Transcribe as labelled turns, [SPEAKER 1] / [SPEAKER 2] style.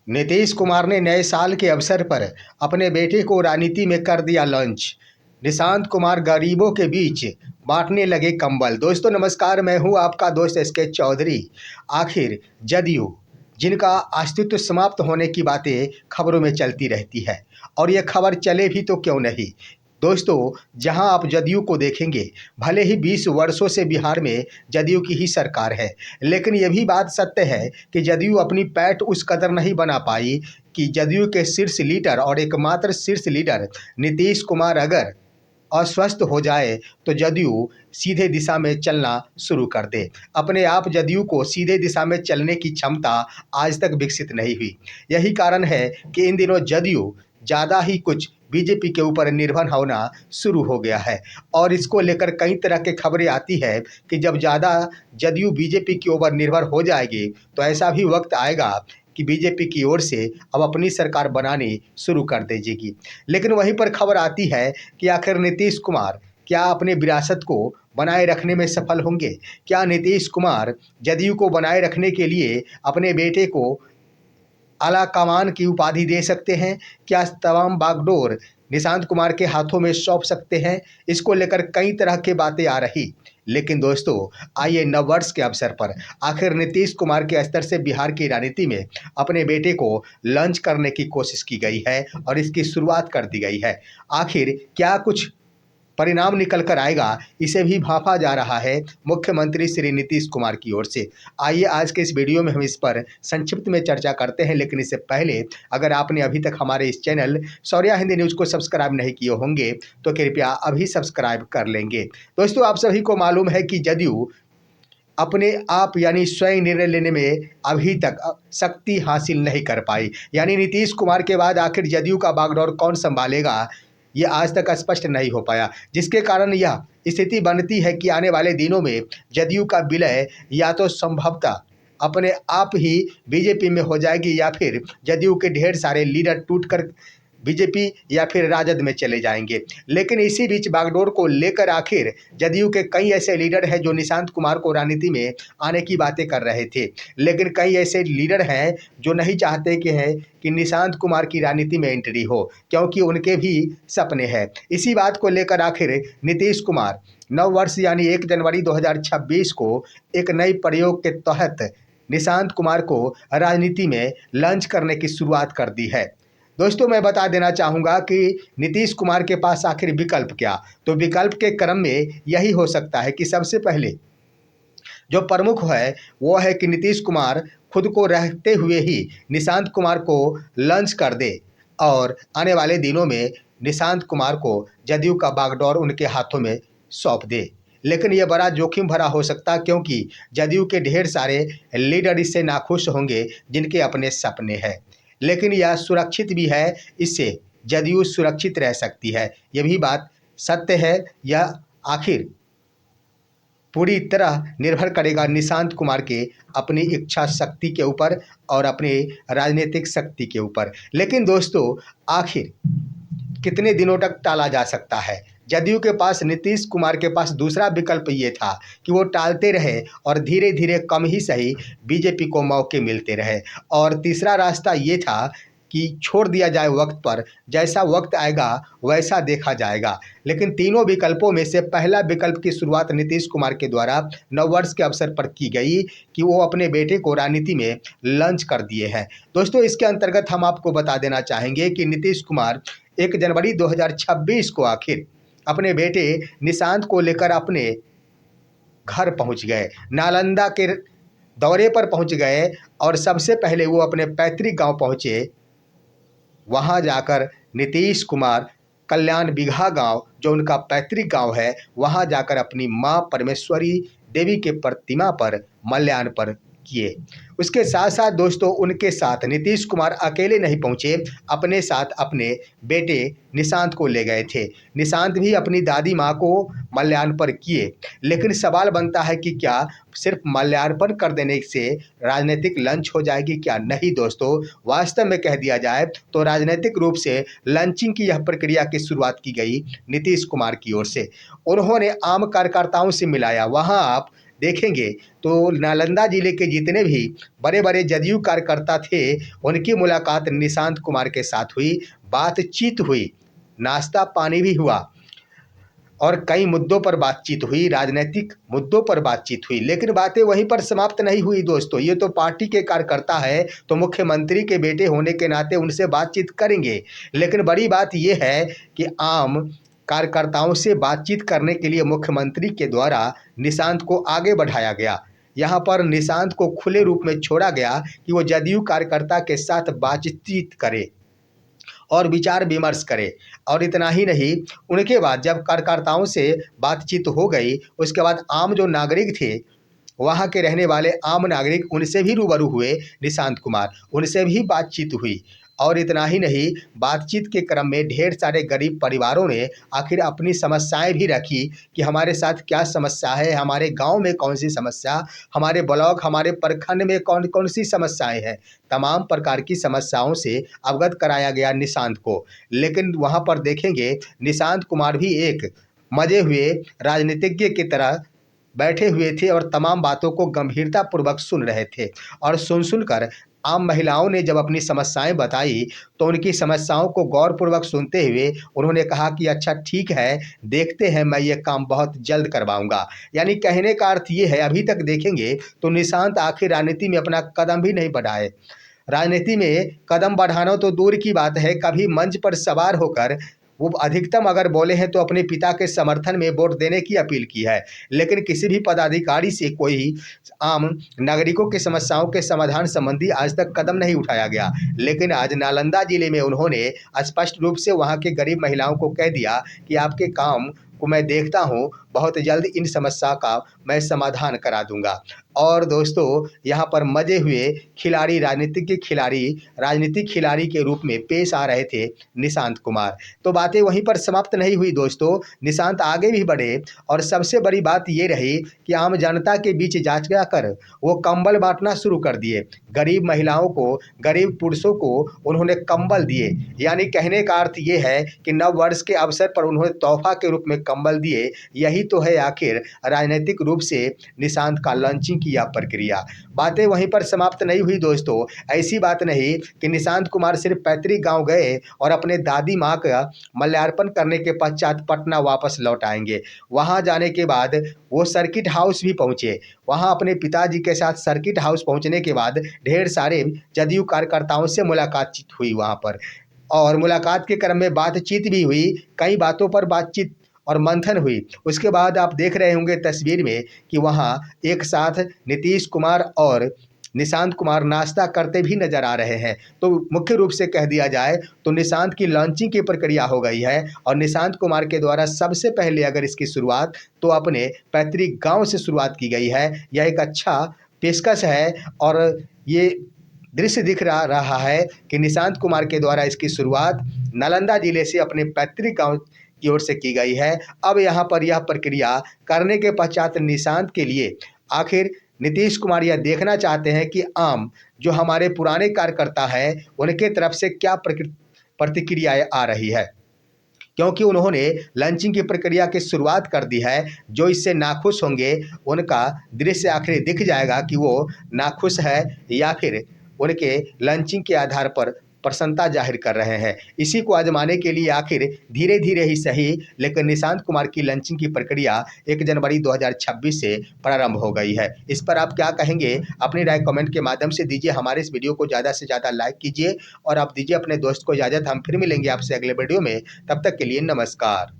[SPEAKER 1] नीतीश कुमार ने नए साल के अवसर पर अपने बेटे को राजनीति में कर दिया लॉन्च। निशांत कुमार गरीबों के बीच बांटने लगे कंबल। दोस्तों नमस्कार, मैं हूं आपका दोस्त एसके चौधरी। आखिर जदयू, जिनका अस्तित्व समाप्त होने की बातें खबरों में चलती रहती है, और यह खबर चले भी तो क्यों नहीं। दोस्तों, जहां आप जदयू को देखेंगे, भले ही 20 वर्षों से बिहार में जदयू की ही सरकार है, लेकिन यह भी बात सत्य है कि जदयू अपनी पैठ उस कदर नहीं बना पाई कि जदयू के शीर्ष लीडर और एकमात्र शीर्ष लीडर नीतीश कुमार अगर अस्वस्थ हो जाए तो जदयू सीधे दिशा में चलना शुरू कर दे। अपने आप जदयू को सीधे दिशा में चलने की क्षमता आज तक विकसित नहीं हुई। यही कारण है कि इन दिनों जदयू ज़्यादा ही कुछ बीजेपी के ऊपर निर्भर होना शुरू हो गया है, और इसको लेकर कई तरह की खबरें आती है कि जब ज़्यादा जदयू बीजेपी के ऊपर निर्भर हो जाएगी तो ऐसा भी वक्त आएगा कि बीजेपी की ओर से अब अपनी सरकार बनानी शुरू कर देगी। लेकिन वहीं पर खबर आती है कि आखिर नीतीश कुमार क्या अपने विरासत को बनाए रखने में सफल होंगे? क्या नीतीश कुमार जदयू को बनाए रखने के लिए अपने बेटे को आला कमान की उपाधि दे सकते हैं? क्या तमाम बागडोर निशांत कुमार के हाथों में सौंप सकते हैं? इसको लेकर कई तरह की बातें आ रही। लेकिन दोस्तों, आइए नववर्ष के अवसर पर आखिर नीतीश कुमार के स्तर से बिहार की राजनीति में अपने बेटे को लॉन्च करने की कोशिश की गई है और इसकी शुरुआत कर दी गई है। आखिर क्या कुछ परिणाम निकल कर आएगा, इसे भी भांपा जा रहा है मुख्यमंत्री श्री नीतीश कुमार की ओर से। आइए आज के इस वीडियो में हम इस पर संक्षिप्त में चर्चा करते हैं, लेकिन इससे पहले अगर आपने अभी तक हमारे इस चैनल शौर्या हिंदी न्यूज़ को सब्सक्राइब नहीं किए होंगे तो कृपया अभी सब्सक्राइब कर लेंगे। दोस्तों, आप सभी को मालूम है कि जदयू अपने आप यानी स्वयं निर्णय लेने में अभी तक शक्ति हासिल नहीं कर पाई। यानी नीतीश कुमार के बाद आखिर जदयू का बागडोर कौन संभालेगा, ये आज तक स्पष्ट नहीं हो पाया, जिसके कारण यह स्थिति बनती है कि आने वाले दिनों में जदयू का विलय या तो संभवतः अपने आप ही बीजेपी में हो जाएगी, या फिर जदयू के ढेर सारे लीडर टूटकर बीजेपी या फिर राजद में चले जाएंगे। लेकिन इसी बीच बागडोर को लेकर आखिर जदयू के कई ऐसे लीडर हैं जो निशांत कुमार को राजनीति में आने की बातें कर रहे थे, लेकिन कई ऐसे लीडर हैं जो नहीं चाहते कि निशांत कुमार की राजनीति में एंट्री हो, क्योंकि उनके भी सपने हैं। इसी बात को लेकर आखिर नीतीश कुमार नव वर्ष यानी 1 जनवरी 2026 को एक नई प्रयोग के तहत निशांत कुमार को राजनीति में लॉन्च करने की शुरुआत कर दी है। दोस्तों, मैं बता देना चाहूँगा कि नीतीश कुमार के पास आखिर विकल्प क्या? तो विकल्प के क्रम में यही हो सकता है कि सबसे पहले जो प्रमुख है वो है कि नीतीश कुमार खुद को रहते हुए ही निशांत कुमार को लॉन्च कर दे और आने वाले दिनों में निशांत कुमार को जदयू का बागडोर उनके हाथों में सौंप दे। लेकिन यह बड़ा जोखिम भरा हो सकता है, क्योंकि जदयू के ढेर सारे लीडर इससे नाखुश होंगे जिनके अपने सपने हैं। लेकिन यह सुरक्षित भी है, इससे जदयू सुरक्षित रह सकती है, यह भी बात सत्य है। यह आखिर पूरी तरह निर्भर करेगा निशांत कुमार के अपनी इच्छा शक्ति के ऊपर और अपनी राजनीतिक शक्ति के ऊपर। लेकिन दोस्तों, आखिर कितने दिनों तक टाला जा सकता है? जदयू के पास, नीतीश कुमार के पास दूसरा विकल्प ये था कि वो टालते रहे और धीरे धीरे कम ही सही बीजेपी को मौके मिलते रहे, और तीसरा रास्ता ये था कि छोड़ दिया जाए वक्त पर, जैसा वक्त आएगा वैसा देखा जाएगा। लेकिन तीनों विकल्पों में से पहला विकल्प की शुरुआत नीतीश कुमार के द्वारा नववर्ष के अवसर पर की गई कि वो अपने बेटे को राजनीति में लॉन्च कर दिए हैं। दोस्तों, इसके अंतर्गत हम आपको बता देना चाहेंगे कि नीतीश कुमार 1 जनवरी 2026 को आखिर अपने बेटे निशांत को लेकर अपने घर पहुंच गए, नालंदा के दौरे पर पहुंच गए, और सबसे पहले वो अपने पैतृक गांव पहुंचे। वहां जाकर नीतीश कुमार कल्याण बिगहा गांव, जो उनका पैतृक गांव है, वहां जाकर अपनी मां परमेश्वरी देवी के प्रतिमा पर माल्यार्पण किए। उसके साथ साथ दोस्तों, उनके साथ नीतीश कुमार अकेले नहीं पहुंचे, अपने साथ अपने बेटे निशांत को ले गए थे। निशांत भी अपनी दादी माँ को माल्यार्पण किए। लेकिन सवाल बनता है कि क्या सिर्फ माल्यार्पण कर देने से राजनीतिक लॉन्च हो जाएगी? क्या नहीं दोस्तों, वास्तव में कह दिया जाए तो राजनीतिक रूप से लॉन्चिंग की यह प्रक्रिया की शुरुआत की गई नीतीश कुमार की ओर से। उन्होंने आम कार्यकर्ताओं से मिलाया। वहाँ आप देखेंगे तो नालंदा जिले के जितने भी बड़े बड़े जदयू कार्यकर्ता थे, उनकी मुलाकात निशांत कुमार के साथ हुई, बातचीत हुई, नाश्ता पानी भी हुआ और कई मुद्दों पर बातचीत हुई, राजनीतिक मुद्दों पर बातचीत हुई। लेकिन बातें वहीं पर समाप्त नहीं हुई दोस्तों। ये तो पार्टी के कार्यकर्ता है, तो मुख्यमंत्री के बेटे होने के नाते उनसे बातचीत करेंगे। लेकिन बड़ी बात ये है कि आम कार्यकर्ताओं से बातचीत करने के लिए मुख्यमंत्री के द्वारा निशांत को आगे बढ़ाया गया। यहाँ पर निशांत को खुले रूप में छोड़ा गया कि वो जदयू कार्यकर्ता के साथ बातचीत करे और विचार विमर्श करे। और इतना ही नहीं, उनके बाद जब कार्यकर्ताओं से बातचीत हो गई, उसके बाद आम जो नागरिक थे, वहाँ के रहने वाले आम नागरिक, उनसे भी रूबरू हुए निशांत कुमार, उनसे भी बातचीत हुई। और इतना ही नहीं, बातचीत के क्रम में ढेर सारे गरीब परिवारों ने आखिर अपनी समस्याएं भी रखी कि हमारे साथ क्या समस्या है, हमारे गांव में कौन सी समस्या, हमारे ब्लॉक, हमारे प्रखंड में कौन कौन सी समस्याएं हैं। तमाम प्रकार की समस्याओं से अवगत कराया गया निशांत को। लेकिन वहाँ पर देखेंगे निशांत कुमार भी एक मजे हुए राजनीतिज्ञ की तरह बैठे हुए थे और तमाम बातों को गंभीरतापूर्वक सुन रहे थे। और सुनकर आम महिलाओं ने जब अपनी समस्याएं बताई, तो उनकी समस्याओं को गौरपूर्वक सुनते हुए उन्होंने कहा कि अच्छा ठीक है, देखते हैं, मैं ये काम बहुत जल्द करवाऊंगा। यानी कहने का अर्थ ये है, अभी तक देखेंगे तो निशांत आखिर राजनीति में अपना कदम भी नहीं बढ़ाए। राजनीति में कदम बढ़ाना तो दूर की बात है, कभी मंच पर सवार होकर वो अधिकतम अगर बोले हैं तो अपने पिता के समर्थन में वोट देने की अपील की है। लेकिन किसी भी पदाधिकारी से कोई आम नागरिकों की समस्याओं के समाधान संबंधी आज तक कदम नहीं उठाया गया। लेकिन आज नालंदा जिले में उन्होंने स्पष्ट रूप से वहां के गरीब महिलाओं को कह दिया कि आपके काम को मैं देखता हूं, बहुत जल्द इन समस्या का मैं समाधान करा दूंगा। और दोस्तों, यहाँ पर मजे हुए खिलाड़ी, राजनीतिक खिलाड़ी के रूप में पेश आ रहे थे निशांत कुमार। तो बातें वहीं पर समाप्त नहीं हुई दोस्तों, निशांत आगे भी बढ़े और सबसे बड़ी बात ये रही कि आम जनता के बीच जाकर वो कंबल बांटना शुरू कर दिए। गरीब महिलाओं को, गरीब पुरुषों को उन्होंने कंबल दिए। यानी कहने का अर्थ ये है कि नव वर्ष के अवसर पर उन्होंने तोहफा के रूप में कंबल दिए। यही तो है आखिर राजनीतिक रूप से निशांत का लॉन्चिंग की यह प्रक्रिया। बातें वहीं पर समाप्त नहीं हुई दोस्तों। ऐसी बात नहीं कि निशांत कुमार सिर्फ पैतृक गांव गए और अपने दादी माँ का माल्यार्पण करने के पश्चात पटना वापस लौट आएंगे। वहां जाने के बाद वो सर्किट हाउस भी पहुंचे। वहां अपने पिताजी के साथ सर्किट हाउस पहुंचने के बाद ढेर सारे जदयू कार्यकर्ताओं से मुलाकात हुई वहां पर। और मुलाकात के क्रम में बातचीत भी हुई, कई बातों पर बातचीत और मंथन हुई। उसके बाद आप देख रहे होंगे तस्वीर में कि वहाँ एक साथ नीतीश कुमार और निशांत कुमार नाश्ता करते भी नजर आ रहे हैं। तो मुख्य रूप से कह दिया जाए तो निशांत की लॉन्चिंग की प्रक्रिया हो गई है और निशांत कुमार के द्वारा सबसे पहले अगर इसकी शुरुआत तो अपने पैतृक गांव से शुरुआत की गई है। यह एक अच्छा पेशकश है और ये दृश्य दिख रहा है कि निशांत कुमार के द्वारा इसकी शुरुआत नालंदा जिले से अपने पैतृक गांव की ओर से की गई है। अब यहाँ पर यह प्रक्रिया करने के पश्चात निशांत के लिए आखिर नीतीश कुमार यह देखना चाहते हैं कि आम जो हमारे पुराने कार्यकर्ता हैं उनके तरफ से क्या प्रतिक्रियाएं आ रही है, क्योंकि उन्होंने लॉन्चिंग की प्रक्रिया की शुरुआत कर दी है। जो इससे नाखुश होंगे उनका दृश्य आखिर दिख जाएगा कि वो नाखुश है या फिर उनके लॉन्चिंग के आधार पर प्रसन्नता जाहिर कर रहे हैं। इसी को आजमाने के लिए आखिर धीरे धीरे ही सही, लेकिन निशांत कुमार की लॉन्चिंग की प्रक्रिया 1 जनवरी 2026 से प्रारंभ हो गई है। इस पर आप क्या कहेंगे? अपनी राय कमेंट के माध्यम से दीजिए। हमारे इस वीडियो को ज़्यादा से ज़्यादा लाइक कीजिए और आप दीजिए अपने दोस्त को इजाज़त। हम फिर मिलेंगे आपसे अगले वीडियो में। तब तक के लिए नमस्कार।